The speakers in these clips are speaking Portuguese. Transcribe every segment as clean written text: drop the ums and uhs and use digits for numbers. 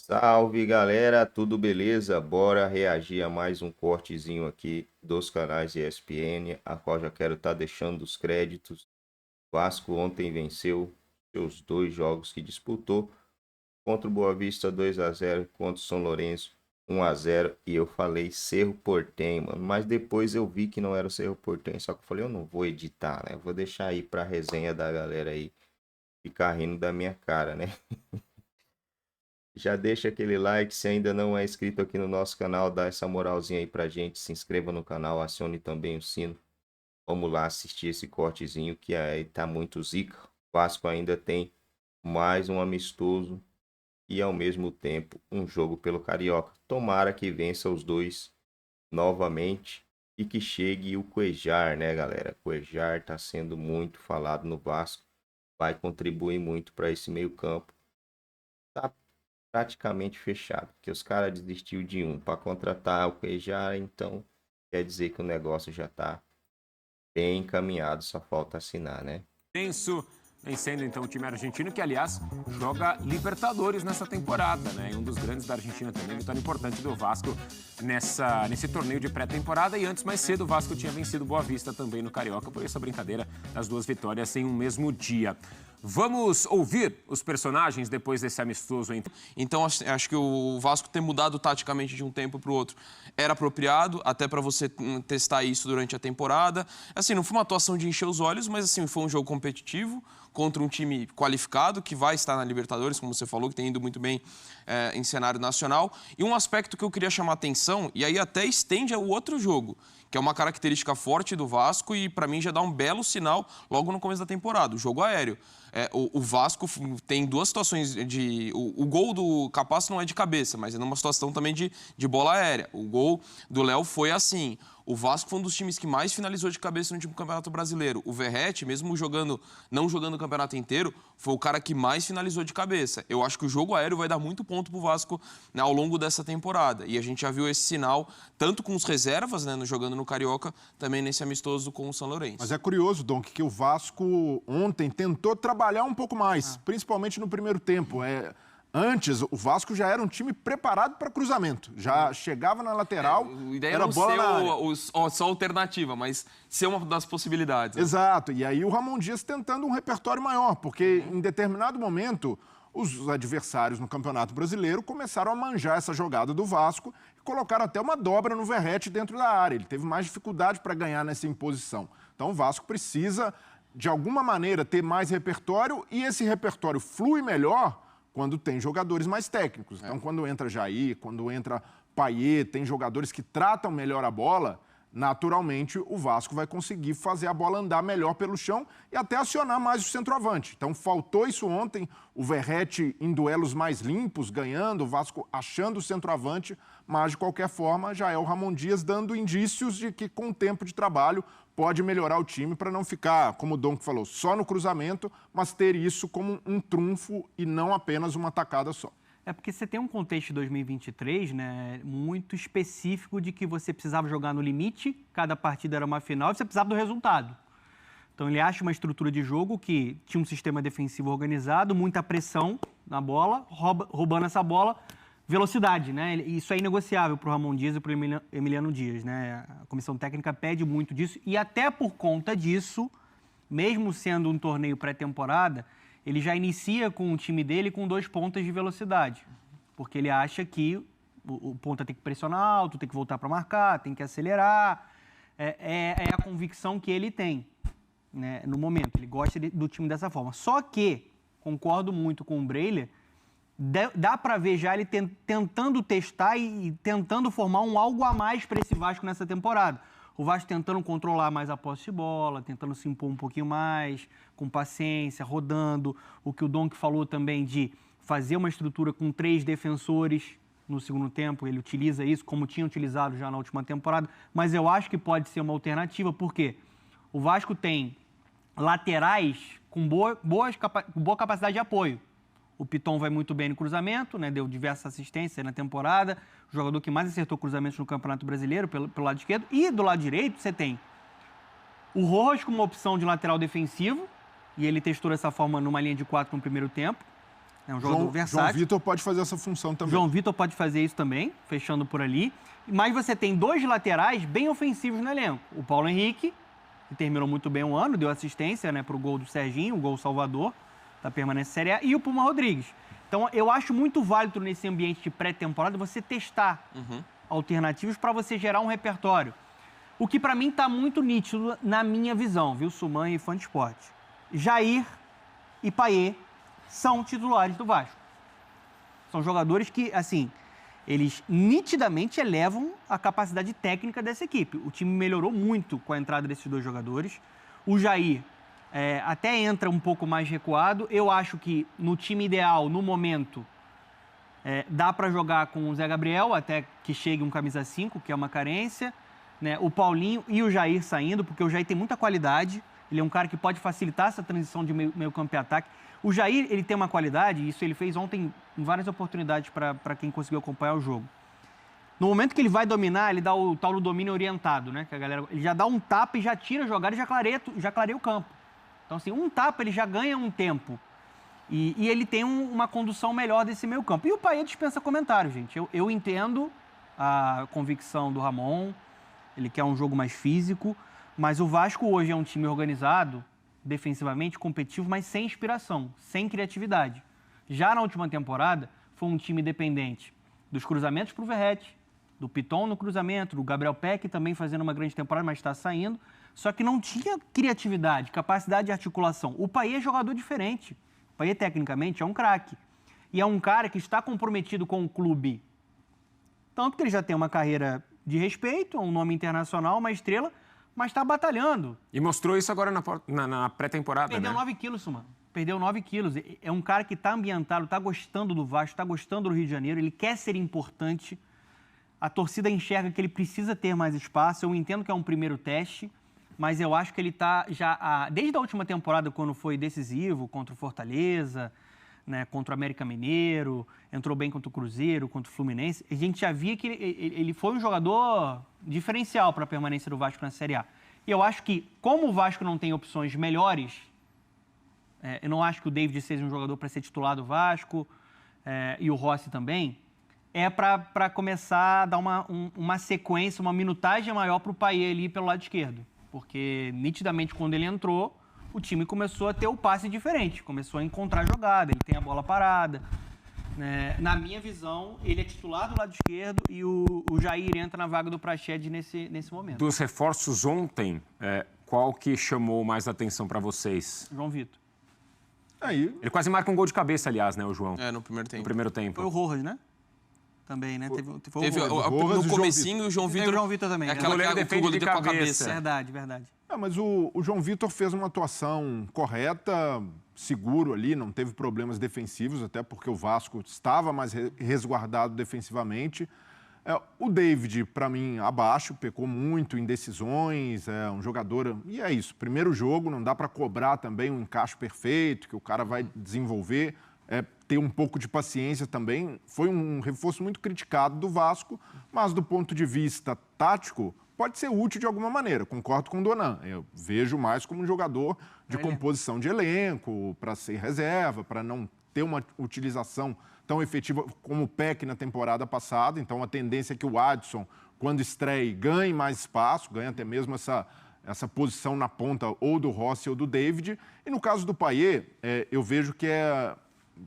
Salve galera, tudo beleza? Bora reagir a mais um cortezinho aqui dos canais ESPN, a qual já quero estar deixando os créditos. Vasco ontem venceu seus dois jogos que disputou contra o Boa Vista 2-0, contra o São Lourenço 1-0 e eu falei Cerro Porteño, mano, mas depois eu vi que não era o Cerro Porteño, só que eu falei eu não vou editar, né? Eu vou deixar aí pra resenha da galera aí ficar rindo da minha cara, né? Já deixa aquele like, se ainda não é inscrito aqui no nosso canal, dá essa moralzinha aí pra gente, se inscreva no canal, acione também o sino. Vamos lá assistir esse cortezinho que aí tá muito zica. O Vasco ainda tem mais um amistoso e ao mesmo tempo um jogo pelo Carioca. Tomara que vença os dois novamente e que chegue o Cuéllar, né, galera? Cuéllar tá sendo muito falado no Vasco, vai contribuir muito para esse meio-campo. Tá praticamente fechado, porque os caras desistiu de um para contratar o Cuéllar, então quer dizer que o negócio já está bem encaminhado, só falta assinar, né? Tenso, vencendo então o time argentino, que aliás joga Libertadores nessa temporada, né? E um dos grandes da Argentina também, vitória importante do Vasco nesse torneio de pré-temporada. E antes, mais cedo, o Vasco tinha vencido Boa Vista também no Carioca, por isso a brincadeira das duas vitórias em um mesmo dia. Vamos ouvir os personagens depois desse amistoso. Então, acho que o Vasco ter mudado taticamente de um tempo para o outro era apropriado, até para você testar isso durante a temporada. Assim, não foi uma atuação de encher os olhos, mas assim, foi um jogo competitivo contra um time qualificado, que vai estar na Libertadores, como você falou, que tem ido muito bem em cenário nacional. E um aspecto que eu queria chamar a atenção, e aí até estende ao outro jogo, que é uma característica forte do Vasco e, para mim, já dá um belo sinal logo no começo da temporada, o jogo aéreo. O Vasco tem duas situações de... O gol do Capasso não é de cabeça, mas é numa situação também de bola aérea. O gol do Léo foi assim. O Vasco foi um dos times que mais finalizou de cabeça no último Campeonato Brasileiro. O Verratti, mesmo não jogando o campeonato inteiro, foi o cara que mais finalizou de cabeça. Eu acho que o jogo aéreo vai dar muito ponto pro Vasco, né, ao longo dessa temporada. E a gente já viu esse sinal, tanto com os reservas, né, jogando no Carioca, também nesse amistoso com o São Lourenço. Mas é curioso, Donk, que o Vasco ontem tentou trabalhar um pouco mais, principalmente no primeiro tempo. Antes, o Vasco já era um time preparado para cruzamento. Já chegava na lateral, A ideia era não bola ser na área. só alternativa, mas ser uma das possibilidades. Né? Exato. E aí o Ramon Dias tentando um repertório maior, porque em determinado momento os adversários no Campeonato Brasileiro começaram a manjar essa jogada do Vasco e colocaram até uma dobra no Verratti dentro da área. Ele teve mais dificuldade para ganhar nessa imposição. Então o Vasco precisa, de alguma maneira, ter mais repertório e esse repertório flui melhor quando tem jogadores mais técnicos. Então, quando entra Jair, quando entra Payet, tem jogadores que tratam melhor a bola, naturalmente o Vasco vai conseguir fazer a bola andar melhor pelo chão e até acionar mais o centroavante. Então, faltou isso ontem, o Verratti em duelos mais limpos, ganhando, o Vasco achando o centroavante, mas, de qualquer forma, já é o Ramon Dias dando indícios de que, com o tempo de trabalho, pode melhorar o time para não ficar, como o Donk falou, só no cruzamento, mas ter isso como um trunfo e não apenas uma tacada só. É porque você tem um contexto de 2023, né, muito específico de que você precisava jogar no limite, cada partida era uma final e você precisava do resultado. Então ele acha uma estrutura de jogo que tinha um sistema defensivo organizado, muita pressão na bola, roubando essa bola, velocidade, né? Isso é inegociável para o Ramon Dias e para o Emiliano Dias, né? A comissão técnica pede muito disso e até por conta disso, mesmo sendo um torneio pré-temporada, ele já inicia com o time dele com 2 pontas de velocidade, porque ele acha que o ponta tem que pressionar alto, tem que voltar para marcar, tem que acelerar. É a convicção que ele tem, né, no momento. Ele gosta do time dessa forma. Só que, concordo muito com o Breyer, dá para ver já ele tentando testar e tentando formar um algo a mais para esse Vasco nessa temporada. O Vasco tentando controlar mais a posse de bola, tentando se impor um pouquinho mais, com paciência, rodando. O que o Donk falou também de fazer uma estrutura com 3 defensores no segundo tempo. Ele utiliza isso como tinha utilizado já na última temporada. Mas eu acho que pode ser uma alternativa, porque o Vasco tem laterais com boa capacidade de apoio. O Piton vai muito bem no cruzamento, né? Deu diversas assistências na temporada. O jogador que mais acertou cruzamentos no Campeonato Brasileiro, pelo lado esquerdo. E do lado direito, você tem o Rojas como uma opção de lateral defensivo. E ele testou dessa forma numa linha de 4 no primeiro tempo. É um jogador versátil. João Vitor pode fazer essa função também. João Vitor pode fazer isso também, fechando por ali. Mas você tem 2 laterais bem ofensivos no elenco. O Paulo Henrique, que terminou muito bem o ano, deu assistência, né, para o gol do Serginho, o gol salvador da permanência Série A, e o Puma Rodrigues. Então, eu acho muito válido nesse ambiente de pré-temporada você testar alternativas para você gerar um repertório. O que, para mim, está muito nítido na minha visão, viu, Suman e fã de esporte. Jair e Payet são titulares do Vasco. São jogadores que, assim, eles nitidamente elevam a capacidade técnica dessa equipe. O time melhorou muito com a entrada desses 2 jogadores. O Jair até entra um pouco mais recuado. Eu acho que no time ideal, no momento, dá para jogar com o Zé Gabriel, até que chegue um camisa 5, que é uma carência, né? O Paulinho e o Jair saindo, porque o Jair tem muita qualidade. Ele é um cara que pode facilitar essa transição de meio campo e ataque. O Jair, ele tem uma qualidade, isso ele fez ontem em várias oportunidades para quem conseguiu acompanhar o jogo. No momento que ele vai dominar, ele dá o tal do domínio orientado, né? Que a galera, ele já dá um tapa e já tira a jogada e já clareia o campo. Então, assim, um tapa ele já ganha um tempo. E ele tem uma condução melhor desse meio campo. E o Payet dispensa comentário, gente. Eu entendo a convicção do Ramon, ele quer um jogo mais físico, mas o Vasco hoje é um time organizado, defensivamente, competitivo, mas sem inspiração, sem criatividade. Já na última temporada, foi um time dependente dos cruzamentos para o Verratti, do Piton no cruzamento, do Gabriel Peck também fazendo uma grande temporada, mas está saindo. Só que não tinha criatividade, capacidade de articulação. O Payet é jogador diferente. O Payet, tecnicamente, é um craque. E é um cara que está comprometido com o clube. Tanto que ele já tem uma carreira de respeito, um nome internacional, uma estrela, mas está batalhando. E mostrou isso agora na pré-temporada, Perdeu né? 9 quilos, Suman. Perdeu 9 quilos. É um cara que está ambientado, está gostando do Vasco, está gostando do Rio de Janeiro, ele quer ser importante. A torcida enxerga que ele precisa ter mais espaço. Eu entendo que é um primeiro teste, mas eu acho que ele está já... Desde a última temporada, quando foi decisivo contra o Fortaleza, né, contra o América Mineiro, entrou bem contra o Cruzeiro, contra o Fluminense, a gente já via que ele foi um jogador diferencial para a permanência do Vasco na Série A. E eu acho que, como o Vasco não tem opções melhores, eu não acho que o David seja um jogador para ser titular do Vasco, e o Rossi também, para começar a dar uma sequência, uma minutagem maior para o Payet ali pelo lado esquerdo. Porque, nitidamente, quando ele entrou, o time começou a ter o passe diferente, começou a encontrar jogada, ele tem a bola parada. Na minha visão, ele é titular do lado esquerdo e o Jair entra na vaga do Praxedes nesse momento. Dos reforços ontem, qual que chamou mais atenção para vocês? João Vitor. Aí, Ele quase marca um gol de cabeça, aliás, né, o João? No primeiro tempo. No primeiro tempo. Foi o Rojas, né? Também, né? Teve o Rojas e no o comecinho, o João Teve Vitor... o João Vitor também. É né? aquela O goleiro que o defende goleiro de deu com a cabeça. Verdade, verdade. mas o João Vitor fez uma atuação correta, seguro ali, não teve problemas defensivos, até porque o Vasco estava mais resguardado defensivamente. O David, para mim, abaixo, pecou muito em decisões, é um jogador... E é isso, primeiro jogo, não dá para cobrar também um encaixe perfeito, que o cara vai desenvolver, ter um pouco de paciência também. Foi um reforço muito criticado do Vasco, mas do ponto de vista tático, pode ser útil de alguma maneira, concordo com o Donan. Eu vejo mais como um jogador de composição de elenco, para ser reserva, para não ter uma utilização tão efetiva como o Peck na temporada passada. Então, a tendência é que o Adson, quando estreie, ganhe mais espaço, ganhe até mesmo essa posição na ponta ou do Rossi ou do David. E no caso do Payet, eu vejo que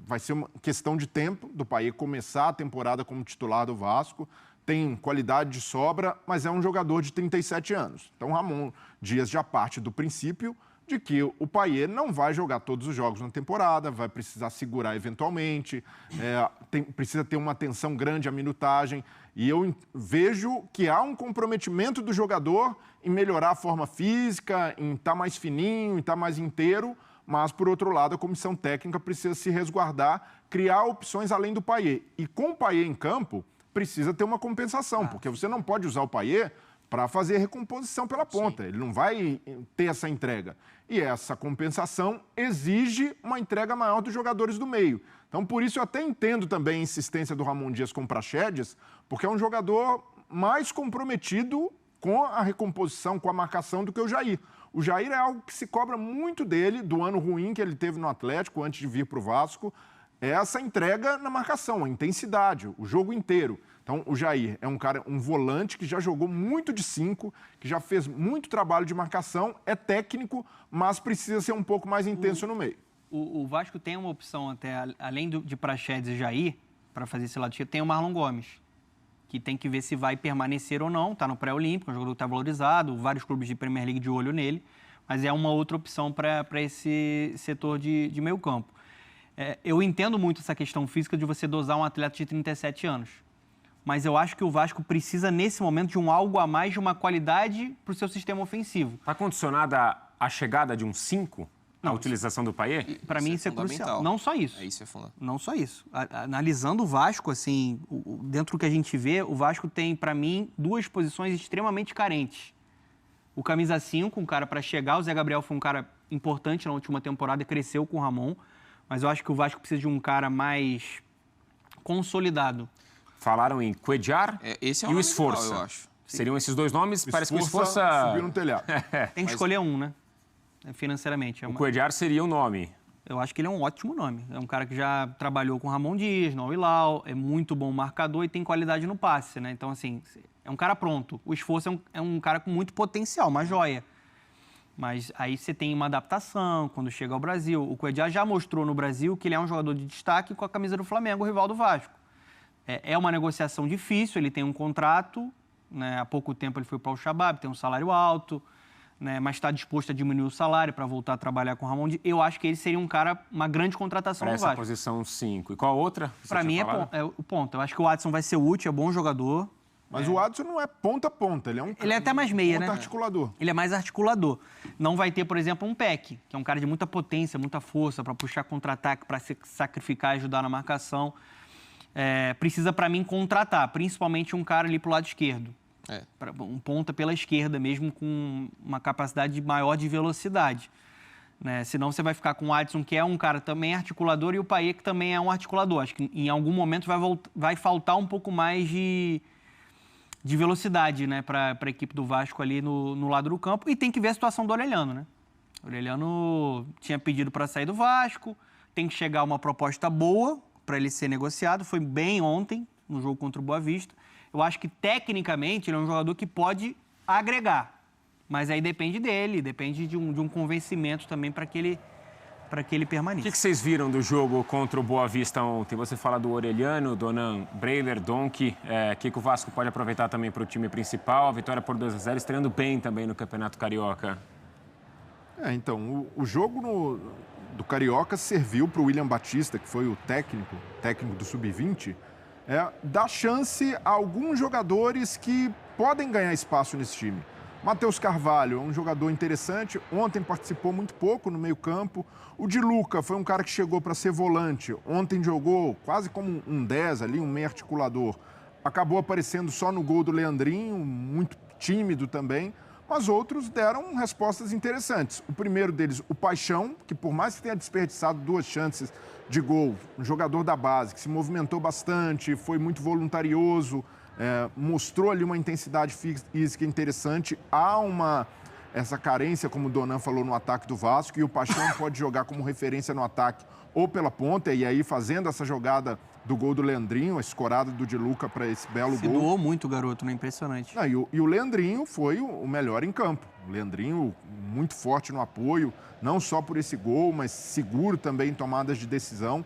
vai ser uma questão de tempo do Payet começar a temporada como titular do Vasco. Tem qualidade de sobra, mas é um jogador de 37 anos. Então, Ramon Dias já parte do princípio de que o Payet não vai jogar todos os jogos na temporada, vai precisar segurar eventualmente, precisa ter uma atenção grande à minutagem. E eu vejo que há um comprometimento do jogador em melhorar a forma física, em estar mais fininho, em estar mais inteiro, mas, por outro lado, a comissão técnica precisa se resguardar, criar opções além do Payet. E com o Payet em campo, precisa ter uma compensação, porque você não pode usar o Payet para fazer recomposição pela ponta. Sim. Ele não vai ter essa entrega. E essa compensação exige uma entrega maior dos jogadores do meio. Então, por isso, eu até entendo também a insistência do Ramon Dias com o Praxedes, porque é um jogador mais comprometido com a recomposição, com a marcação do que o Jair. O Jair é algo que se cobra muito dele, do ano ruim que ele teve no Atlético, antes de vir para o Vasco. é essa entrega na marcação, a intensidade, o jogo inteiro. Então, o Jair é um cara, um volante que já jogou muito de 5, que já fez muito trabalho de marcação, é técnico, mas precisa ser um pouco mais intenso no meio. O Vasco tem uma opção até, além de Praxedes e Jair, para fazer esse lado esquerdo, tem o Marlon Gomes, que tem que ver se vai permanecer ou não, está no pré-olímpico, é um jogador que está valorizado, vários clubes de Premier League de olho nele, mas é uma outra opção para esse setor de meio campo. Eu entendo muito essa questão física de você dosar um atleta de 37 anos, mas eu acho que o Vasco precisa, nesse momento, de um algo a mais, de uma qualidade para o seu sistema ofensivo. Está condicionada a chegada de um 5? A utilização do Payet? Para mim isso é crucial. Não só isso. Isso é fundamental. Não só isso. Analisando o Vasco, assim, dentro do que a gente vê, o Vasco tem, para mim, 2 posições extremamente carentes. O camisa 5, um cara para chegar. O Zé Gabriel foi um cara importante na última temporada e cresceu com o Ramon. Mas eu acho que o Vasco precisa de um cara mais consolidado. Falaram em Cuéllar Esse é e o nome Esforça. legal, eu acho. Seriam esses 2 nomes? Parece que o Esforça... Subiu no telhado. Tem que escolher um, né? Financeiramente. O Cuéllar seria o nome. Eu acho que ele é um ótimo nome. É um cara que já trabalhou com o Ramon Dias, no Al-Hilal, é muito bom marcador e tem qualidade no passe, né? Então, assim, é um cara pronto. O Esforço é um cara com muito potencial, uma joia. Mas aí você tem uma adaptação quando chega ao Brasil. O Cuéllar já mostrou no Brasil que ele é um jogador de destaque com a camisa do Flamengo, o rival do Vasco. É uma negociação difícil, ele tem um contrato, né? Há pouco tempo ele foi para o Shabab, tem um salário alto, né? Mas está disposto a diminuir o salário para voltar a trabalhar com o Ramon Dias. Eu acho que ele seria um cara, uma grande contratação Para no Vasco. essa posição 5. E qual a outra? Para mim é o ponto. Eu acho que o Adson vai ser útil, é bom jogador. Mas o Adson não é ponta a ponta, ele é até mais meia, né? articulador. Ele é mais articulador. Não vai ter, por exemplo, um Peck, que é um cara de muita potência, muita força, para puxar contra-ataque, para se sacrificar e ajudar na marcação. Precisa, para mim, contratar, principalmente um cara ali pro lado esquerdo. Um ponta pela esquerda mesmo, com uma capacidade maior de velocidade. Né? Senão você vai ficar com o Adson, que é um cara também articulador, e o Payet, que também é um articulador. Acho que em algum momento vai faltar um pouco mais de velocidade, né, para a equipe do Vasco ali no lado do campo. E tem que ver a situação do Orelhano, né? O Orelhano tinha pedido para sair do Vasco, tem que chegar uma proposta boa para ele ser negociado. Foi bem ontem, no jogo contra o Boa Vista. Eu acho que, tecnicamente, ele é um jogador que pode agregar. Mas aí depende dele, depende de um convencimento também para que ele permaneça. O que vocês viram do jogo contra o Boa Vista ontem? Você fala do Orelhano, Donan, Breiler, Donk. Que o Vasco pode aproveitar também para o time principal. A vitória por 2-0, estreando bem também no Campeonato Carioca. Então, o jogo do Carioca serviu para o William Batista, que foi o técnico do Sub-20, dar chance a alguns jogadores que podem ganhar espaço nesse time. Matheus Carvalho é um jogador interessante, ontem participou muito pouco no meio-campo. O Di Luca foi um cara que chegou para ser volante, ontem jogou quase como um 10 ali, um meio articulador. Acabou aparecendo só no gol do Leandrinho, muito tímido também, mas outros deram respostas interessantes. O primeiro deles, o Paixão, que por mais que tenha desperdiçado 2 chances de gol, um jogador da base que se movimentou bastante, foi muito voluntarioso, mostrou ali uma intensidade física interessante. Há essa carência, como o Donan falou, no ataque do Vasco, e o Paixão pode jogar como referência no ataque ou pela ponta, e aí fazendo essa jogada do gol do Leandrinho, a escorada do Di Luca para esse belo gol. Se doou muito o garoto, né? Impressionante. E o Leandrinho foi o melhor em campo. O Leandrinho muito forte no apoio, não só por esse gol, mas seguro também em tomadas de decisão.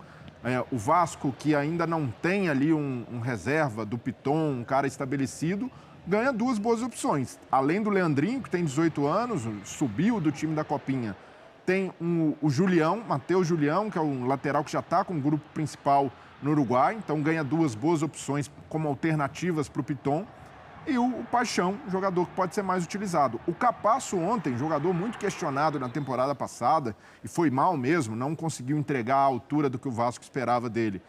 O Vasco, que ainda não tem ali um reserva do Piton, um cara estabelecido, ganha 2 boas opções. Além do Leandrinho, que tem 18 anos, subiu do time da Copinha, tem o Julião, Matheus Julião, que é um lateral que já está com o grupo principal no Uruguai, então ganha 2 boas opções como alternativas para o Piton. E o Paixão, jogador que pode ser mais utilizado. O Capasso ontem, jogador muito questionado na temporada passada, e foi mal mesmo, não conseguiu entregar a altura do que o Vasco esperava dele.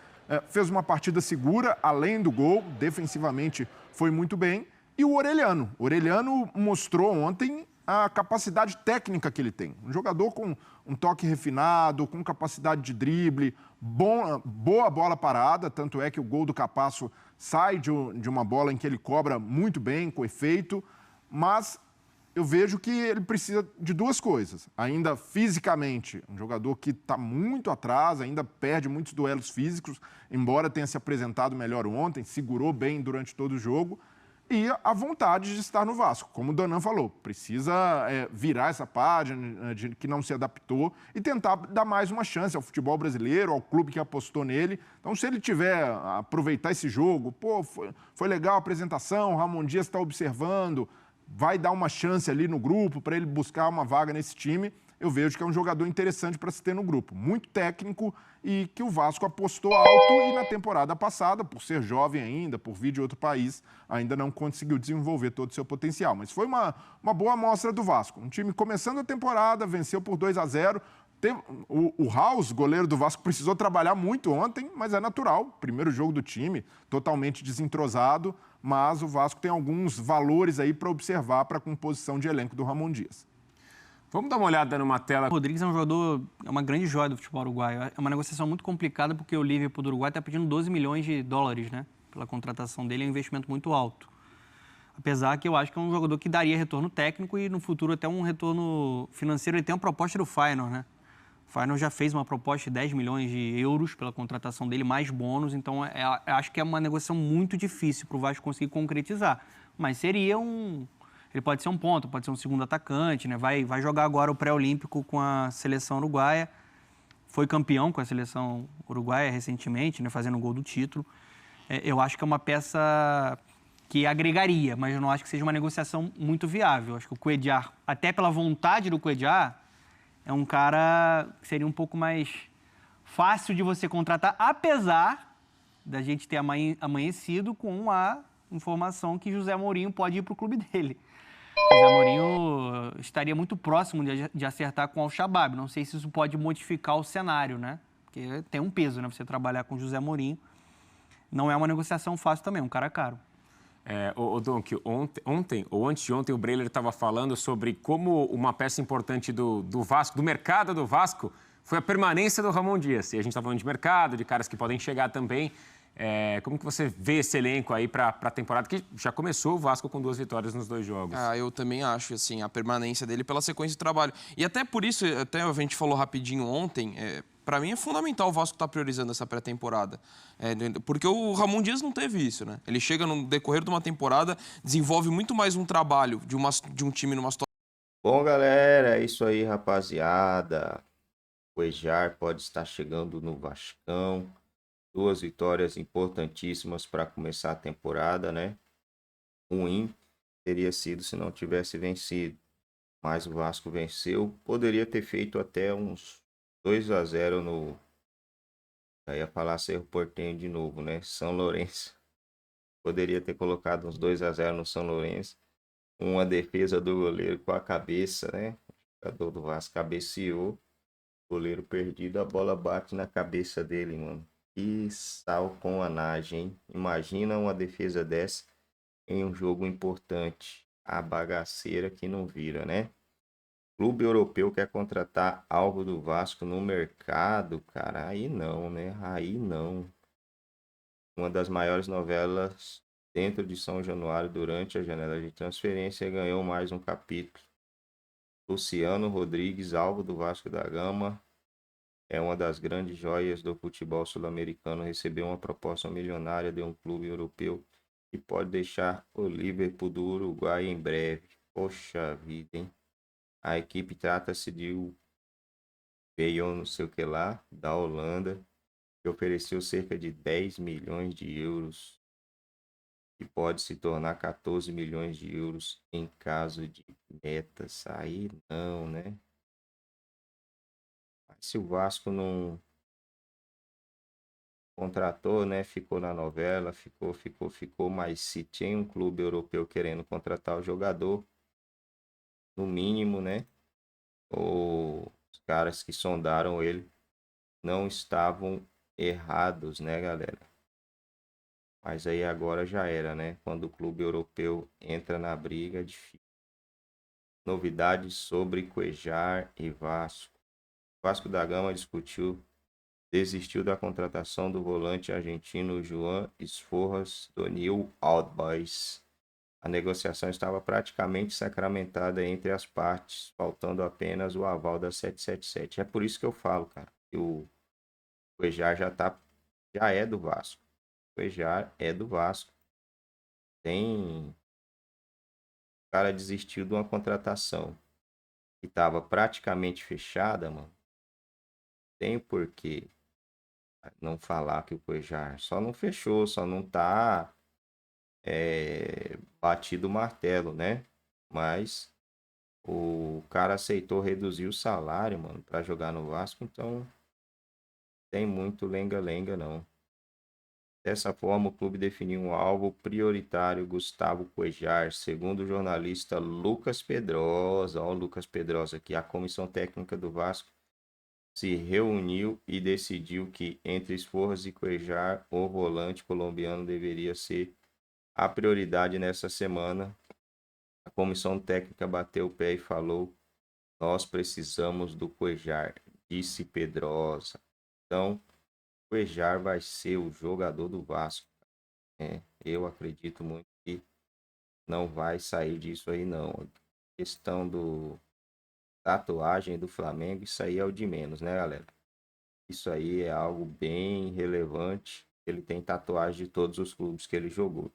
Fez uma partida segura, além do gol, defensivamente foi muito bem. E o Orelhano. O Orelhano mostrou ontem a capacidade técnica que ele tem. Um jogador com um toque refinado, com capacidade de drible, boa bola parada, tanto é que o gol do Capasso sai de uma bola em que ele cobra muito bem, com efeito, mas eu vejo que ele precisa de duas coisas. Ainda fisicamente, um jogador que está muito atrás, ainda perde muitos duelos físicos, embora tenha se apresentado melhor ontem, segurou bem durante todo o jogo. E a vontade de estar no Vasco, como o Danan falou, precisa virar essa página de que não se adaptou e tentar dar mais uma chance ao futebol brasileiro, ao clube que apostou nele. Então, se ele tiver aproveitar esse jogo, pô, foi legal a apresentação, o Ramon Dias está observando, vai dar uma chance ali no grupo para ele buscar uma vaga nesse time, eu vejo que é um jogador interessante para se ter no grupo. Muito técnico e que o Vasco apostou alto e na temporada passada, por ser jovem ainda, por vir de outro país, ainda não conseguiu desenvolver todo o seu potencial. Mas foi uma boa amostra do Vasco. Um time começando a temporada, venceu por 2-0. O House, goleiro do Vasco, precisou trabalhar muito ontem, mas é natural. Primeiro jogo do time, totalmente desentrosado, mas o Vasco tem alguns valores aí para observar para a composição de elenco do Ramon Dias. Vamos dar uma olhada numa tela. O Rodrigues é um jogador, é uma grande joia do futebol uruguaio. É uma negociação muito complicada porque o Liverpool do Uruguai está pedindo 12 milhões de dólares, né? Pela contratação dele, é um investimento muito alto. Apesar que eu acho que é um jogador que daria retorno técnico e no futuro até um retorno financeiro. Ele tem uma proposta do Feyenoord, né? O Feyenoord já fez uma proposta de 10 milhões de euros pela contratação dele, mais bônus. Então, acho que é uma negociação muito difícil para o Vasco conseguir concretizar. Mas seria ele pode ser um ponta, pode ser um segundo atacante, né? Vai jogar agora o pré-olímpico com a seleção uruguaia. Foi campeão com a seleção uruguaia recentemente, né? Fazendo o gol do título. Eu acho que é uma peça que agregaria, mas eu não acho que seja uma negociação muito viável. Acho que o Cuéllar, até pela vontade do Cuéllar, é um cara que seria um pouco mais fácil de você contratar, apesar da gente ter amanhecido com a informação que José Mourinho pode ir para o clube dele. José Mourinho estaria muito próximo de acertar com o Al-Shabaab. Não sei se isso pode modificar o cenário, né? Porque tem um peso, né? Você trabalhar com José Mourinho. Não é uma negociação fácil também, um cara caro. O Donk, ontem ou antes de ontem, o Breiler estava falando sobre como uma peça importante do Vasco, do mercado do Vasco, foi a permanência do Ramon Dias. E a gente está falando de mercado, de caras que podem chegar também. Como que você vê esse elenco aí para a temporada, que já começou o Vasco com 2 vitórias nos 2 jogos? Eu também acho, assim, a permanência dele pela sequência de trabalho. E até por isso, até a gente falou rapidinho ontem, para mim é fundamental o Vasco estar priorizando essa pré-temporada. Porque o Ramon Dias não teve isso, né? Ele chega no decorrer de uma temporada, desenvolve muito mais um trabalho de um time numa situação. Bom, galera, é isso aí, rapaziada. O Cuéllar pode estar chegando no Vascão. 2 vitórias importantíssimas para começar a temporada, né? Ruim teria sido se não tivesse vencido. Mas o Vasco venceu. Poderia ter feito até uns 2-0 no... Já ia falar Cerro Porteño de novo, né? São Lourenço. Poderia ter colocado uns 2-0 no São Lourenço. Uma defesa do goleiro com a cabeça, né? O jogador do Vasco cabeceou. Goleiro perdido, a bola bate na cabeça dele, mano. Que salconanagem, hein? Imagina uma defesa dessa em um jogo importante. A bagaceira que não vira, né? Clube europeu quer contratar algo do Vasco no mercado, cara. Aí não, né? Aí não. Uma das maiores novelas dentro de São Januário durante a janela de transferência ganhou mais um capítulo. Luciano Rodrigues, alvo do Vasco da Gama. É uma das grandes joias do futebol sul-americano. Recebeu uma proposta milionária de um clube europeu que pode deixar o Liverpool do Uruguai em breve. Poxa vida, hein? A equipe trata-se de Veio não sei o que lá, da Holanda, que ofereceu cerca de 10 milhões de euros e pode se tornar 14 milhões de euros em caso de metas. Aí não, né? Se o Vasco não contratou, né? Ficou na novela, ficou. Mas se tinha um clube europeu querendo contratar o jogador, no mínimo, né? Os caras que sondaram ele não estavam errados, né, galera? Mas aí agora já era, né? Quando o clube europeu entra na briga, é difícil. Novidades sobre Cuéllar e Vasco. Vasco da Gama desistiu da contratação do volante argentino Joan Esforras do New Old Boys. A negociação estava praticamente sacramentada entre as partes, faltando apenas o aval da 777. É por isso que eu falo, cara, que o Cuéllar já é do Vasco. O Cuéllar é do Vasco. O cara desistiu de uma contratação que estava praticamente fechada, mano. Tem por que não falar que o Cuéllar só não fechou, só não tá batido o martelo, né? Mas o cara aceitou reduzir o salário, mano, para jogar no Vasco, então tem muito lenga-lenga, não. Dessa forma, o clube definiu um alvo prioritário, Gustavo Cuéllar, segundo o jornalista Lucas Pedrosa. Ó, o Lucas Pedrosa aqui. A comissão técnica do Vasco se reuniu e decidiu que, entre Esforras e Cuéllar, o volante colombiano deveria ser a prioridade nessa semana. A comissão técnica bateu o pé e falou: nós precisamos do Cuéllar, disse Pedrosa. Então, o Cuéllar vai ser o jogador do Vasco. Eu acredito muito que não vai sair disso aí, não. A questão do tatuagem do Flamengo, isso aí é o de menos, né, galera? Isso aí é algo bem relevante. Ele tem tatuagem de todos os clubes que ele jogou.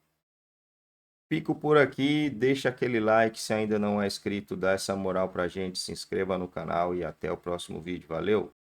Fico por aqui, deixa aquele like se ainda não é inscrito, dá essa moral pra gente, se inscreva no canal e até o próximo vídeo. Valeu!